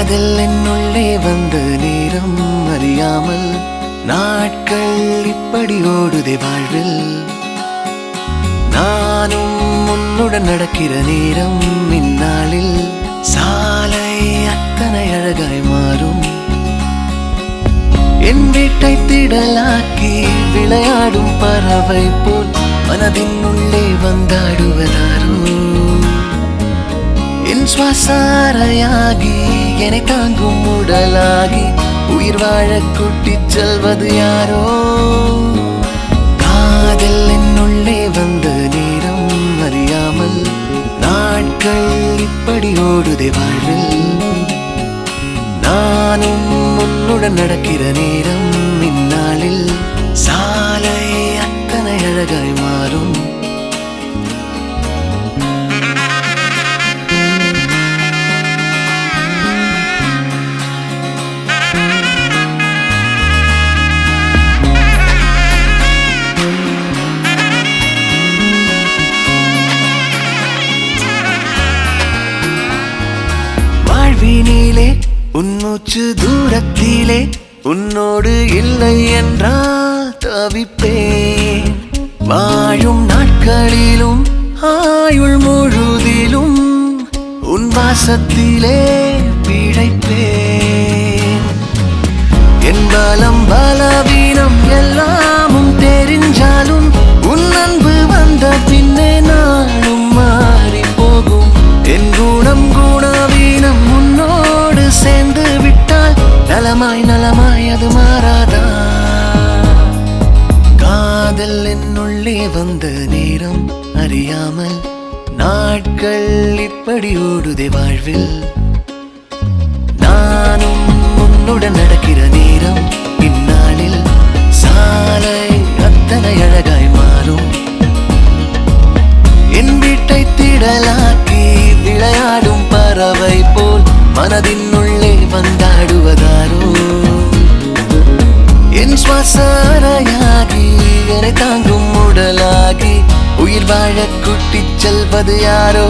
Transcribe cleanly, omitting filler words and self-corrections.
காதல் என்னுள்ளே வந்த நேரம் அறியாமல் நாட்கள் இப்படி ஓடுதே வாழ்வில். நானும் உன்னுடன் நடக்கிற நேரம் இந்நாளில் சாலை அத்தனை அழகாய் மாறும். என் வீட்டை திடலாக்கி விளையாடும் பறவை போல் மனதின் உள்ளே வந்தாடுவதாரோ. என் சுவாசாரையாகி என்னை தாங்கும் உடலாகி உயிர் வாழ கூட்டிச் செல்வது யாரோ. காதல் என்னுள்ளே வந்த நேரம் அறியாமல் நாட்கள் இப்படி ஓடுதே வாழ்வில். நானும் உன்னுடன் நடக்கிற நேரம் இந்நாளில் சாலை அத்தனை அழகாய் மாறும். வாழ்வினிலே உன்னூச்சு தூரத்திலே உன்னோடு இல்லை என்றால் தவிப்பேன். வாழும் நாட்களிலும் ஆயுள் முழுதிலும் உன் வாசத்திலே பிழைப்பேன். என் பலம் பலவீனம் எல்லாமும் தெரிஞ்சாலும் உன் அன்பு வந்த பின்னே நானும் மாறி போகும். என் குணம் குணவீனம் உன்னோடு சேர்ந்து விட்டால் நலமாய் நலமாய் அது மாறாதா. காதல் என்னுள்ளே வந்த நேரம் அறியாமல் நாட்கள் இப்படி ஓடுதே வாழ்வில். நானும் உன்னுடன் நடக்கிற நேரம் இந்நாளில் சாலை அத்தனை அழகாய் மாறும். என் வீட்டை திடலாக்கி விளையாடும் பறவை போல் மனதின் உள்ளே வந்தாடுவதாரோ. என் சுவாசாரையாகி என்னை தாங்கும் உடலாகி உயிர் வாழ கூட்டிச் செல்வது யாரோ.